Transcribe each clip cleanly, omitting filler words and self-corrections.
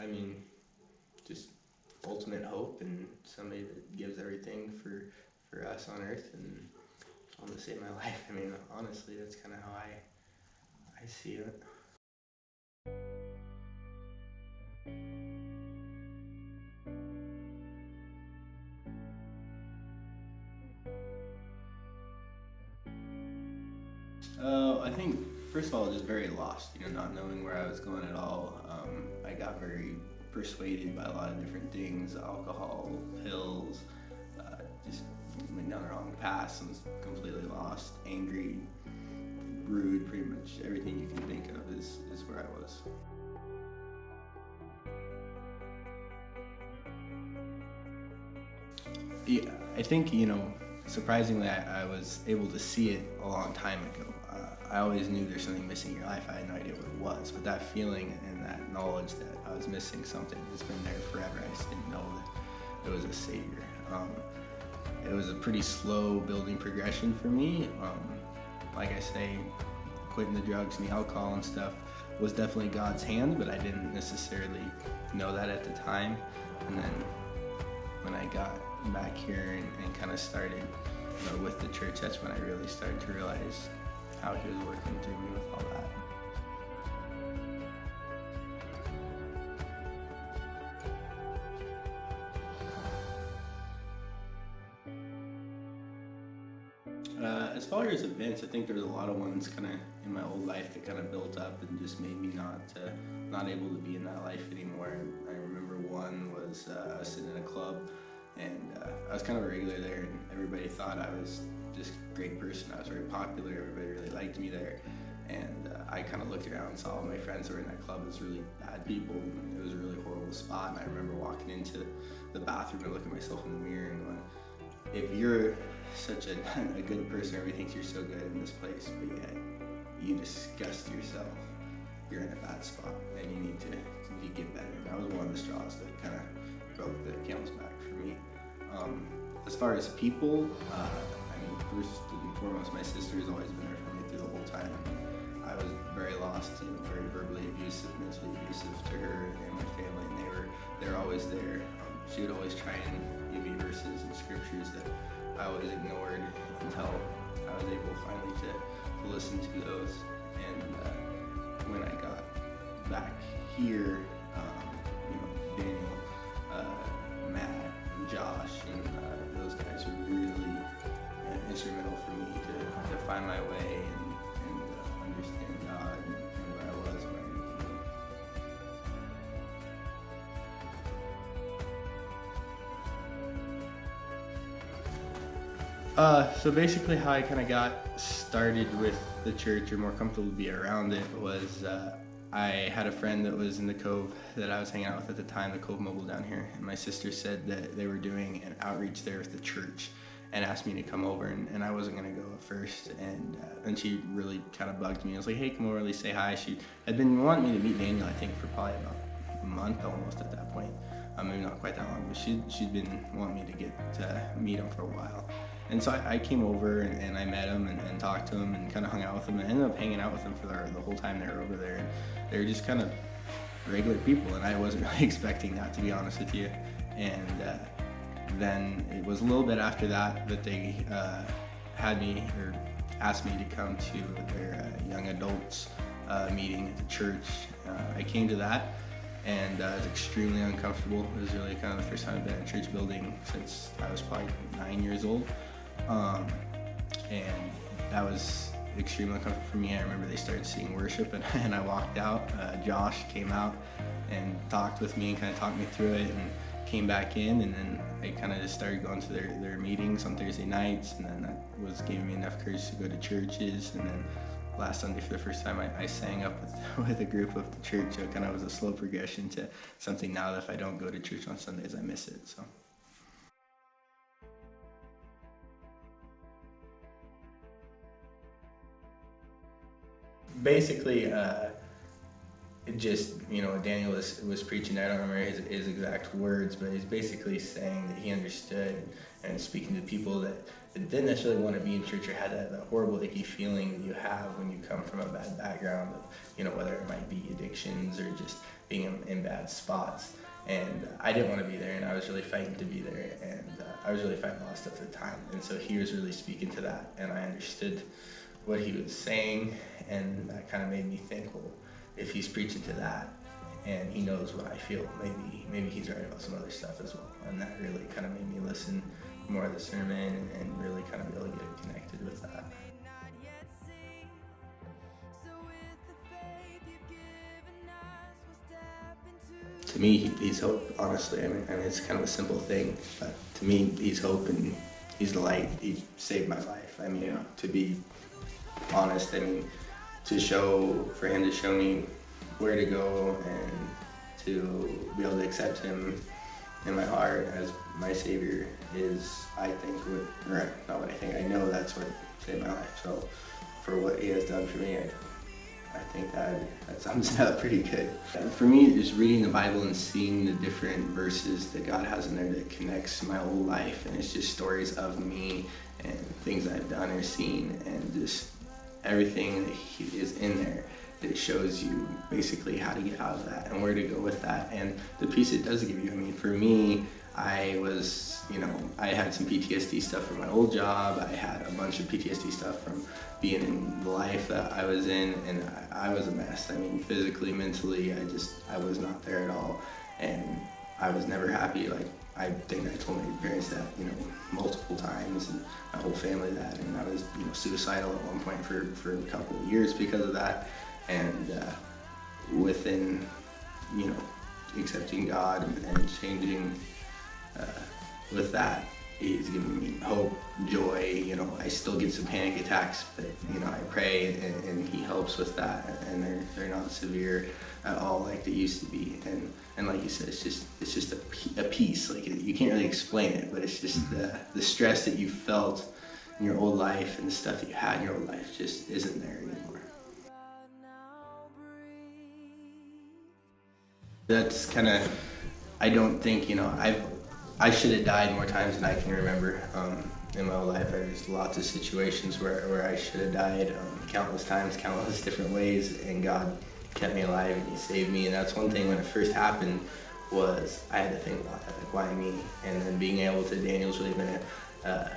mean, just ultimate hope and somebody that gives everything for us on earth and want to save my life. I mean, honestly, that's kind of how I see it. I think, first of all, just very lost, not knowing where I was going at all. I got very persuaded by a lot of different things, alcohol, pills, just went down the wrong path and was completely lost, angry, rude, pretty much everything you can think of is where I was. Yeah, I think, surprisingly, I was able to see it a long time ago. I always knew there's something missing in your life. I had no idea what it was, but that feeling and that knowledge that I was missing something has been there forever. I just didn't know that it was a savior. It was a pretty slow building progression for me. Like I say, quitting the drugs and the alcohol and stuff was definitely God's hand, but I didn't necessarily know that at the time. And then when I got back here and kind of started with the church, that's when I really started to realize how he was working through me with all that. As far as events, I think there's a lot of ones kind of in my old life that kind of built up and just made me not able to be in that life anymore. I remember one was I was sitting in a club, and I was kind of a regular there, and everybody thought I was just a great person. I was very popular, everybody really liked me there, and I kind of looked around and saw all my friends that were in that club as really bad people. It was a really horrible spot, and I remember walking into the bathroom and looking at myself in the mirror and going, if you're such a good person, everybody thinks you're so good in this place, but yet you disgust yourself, you're in a bad spot, and you need to get better. And that was one of the straws that kind of broke the camel's back for me. As far as people, first and foremost, my sister has always been there for me through the whole time. I was very lost, very verbally abusive, mentally abusive to her and my family, and they were always there. She would always try and give me verses and scriptures that I always ignored until I was able finally to listen to those. And when I got back here, Daniel, Matt, and Josh, and those guys were really instrumental for me to find my way and understand God and where I was when I needed to go. So basically how I kind of got started with the church, or more comfortable to be around it, was I had a friend that was in the Cove that I was hanging out with at the time, the Cove Mobile down here, and my sister said that they were doing an outreach there with the church and asked me to come over, and I wasn't going to go at first, and then she really kind of bugged me. I was like, hey, come over, at least say hi. She had been wanting me to meet Daniel, I think, for probably about a month almost at that point. Maybe not quite that long, but she'd been wanting me to get to meet him for a while. And so I came over and I met him and talked to him and kind of hung out with him, and ended up hanging out with him for the whole time they were over there. And they were just kind of regular people, and I wasn't really expecting that, to be honest with you. And then it was a little bit after that they had me, or asked me to come to their young adults meeting at the church. I came to that, and it was extremely uncomfortable. It was really kind of the first time I've been in a church building since I was probably 9 years old. And that was extremely uncomfortable for me. I remember they started singing worship, and I walked out. Josh came out and talked with me and kind of talked me through it, and came back in, and then I kind of just started going to their meetings on Thursday nights, and then that was giving me enough courage to go to churches. And then last Sunday, for the first time, I sang up with a group of the church. So it kind of was a slow progression to something now that if I don't go to church on Sundays, I miss it. So. Basically, Daniel was preaching. I don't remember his exact words, but he's basically saying that he understood and speaking to people that didn't necessarily want to be in church, or had that horrible, icky feeling that you have when you come from a bad background of, whether it might be addictions or just being in bad spots. And I didn't want to be there, and I was really fighting to be there, and I was really fighting a lot of stuff at the time. And so he was really speaking to that, and I understood what he was saying, and that kind of made me think, well, if he's preaching to that, and he knows what I feel, maybe he's writing about some other stuff as well. And that really kind of made me listen more of the sermon and really kind of be able to get connected with that. To me, he's hope, honestly. I mean, it's kind of a simple thing, but to me, he's hope and he's the light. He saved my life. I mean, to be honest, I mean, for him to show me where to go and to be able to accept him in my heart as my Savior is, I think, I know that's what saved my life. So for what he has done for me, I think that sums it up pretty good. For me, just reading the Bible and seeing the different verses that God has in there that connects my whole life, and it's just stories of me and things I've done or seen, and just everything that is in there that shows you basically how to get out of that and where to go with that, and the peace it does give you. I mean, for me, I had some PTSD stuff from my old job. I had a bunch of PTSD stuff from being in the life that I was in, and I was a mess. I mean, physically, mentally, I was not there at all, and I was never happy. Like, I think I told my parents that, multiple times, and my whole family that, and I was, suicidal at one point for a couple of years because of that, and within, accepting God and changing with that, he's given me hope, joy. I still get some panic attacks, but I pray and he helps with that, and they're not severe at all like they used to be. And like you said, it's just a peace. Like, you can't really explain it, but it's just the stress that you felt in your old life and the stuff that you had in your old life just isn't there anymore. That's kind of, I don't think, I should have died more times than I can remember in my life. There's lots of situations where I should have died countless times, countless different ways, and God kept me alive and he saved me. And that's one thing when it first happened was I had to think about that, like, why me? And then being able to, Daniel's really been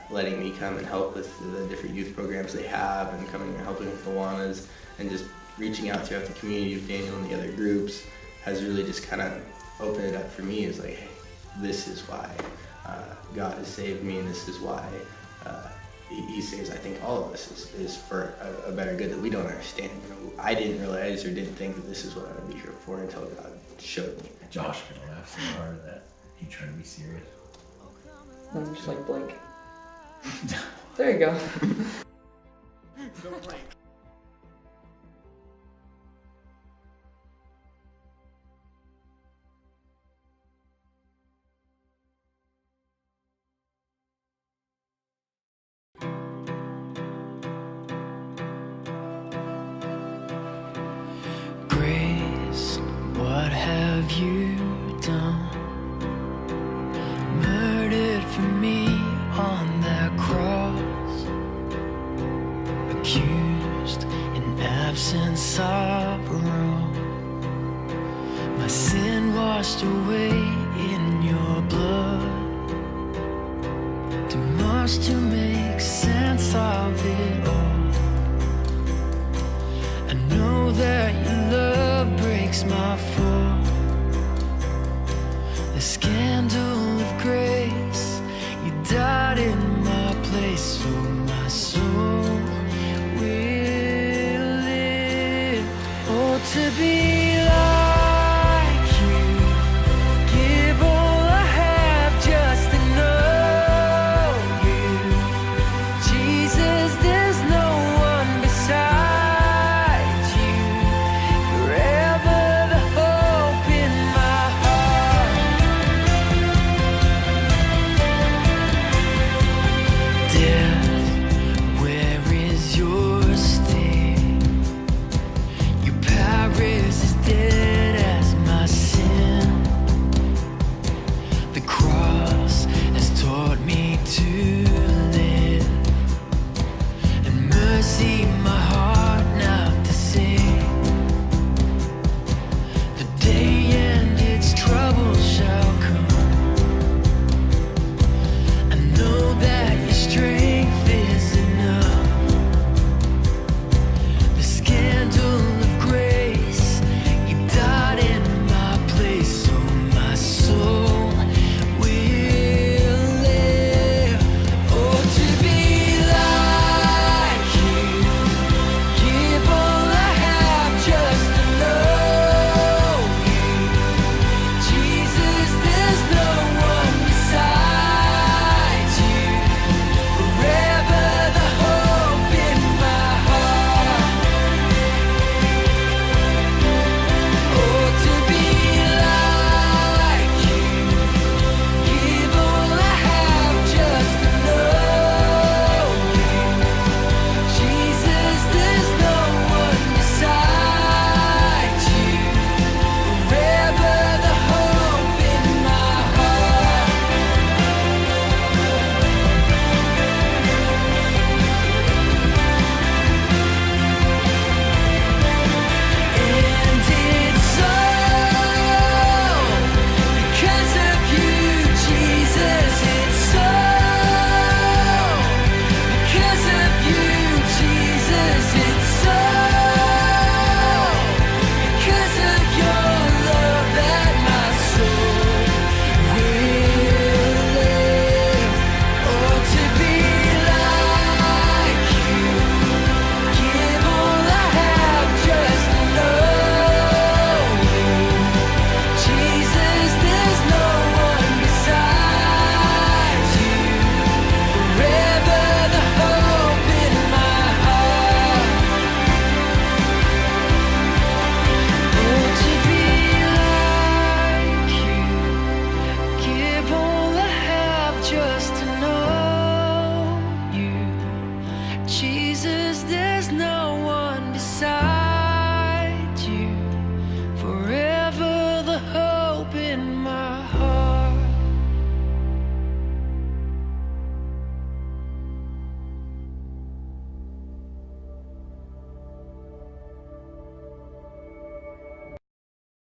letting me come and help with the different youth programs they have, and coming and helping with the Awanas, and just reaching out throughout the community with Daniel and the other groups has really just kind of opened it up for me. It's like, hey, this is why God has saved me, and this is why he saves, I think, all of us is for a better good that we don't understand. I didn't realize or didn't think that this is what I would be here for until God showed me. Josh gonna laugh so hard at that. You trying to be serious? I'm just like blink. There you go. Don't blink. What have you done? Murdered for me on that cross, accused in absence of wrong, my sin washed away in your blood, too much to make sense of it all. I know that your love breaks my fall. The scandal of grace, you died in my place, so my soul will live. Oh, to be like you, give all I have just to know you. Jesus, there's no one beside you. Forever the hope in my heart. Death, where is your sting? Your power is as dead as my sin. The cross has taught me to live, and mercy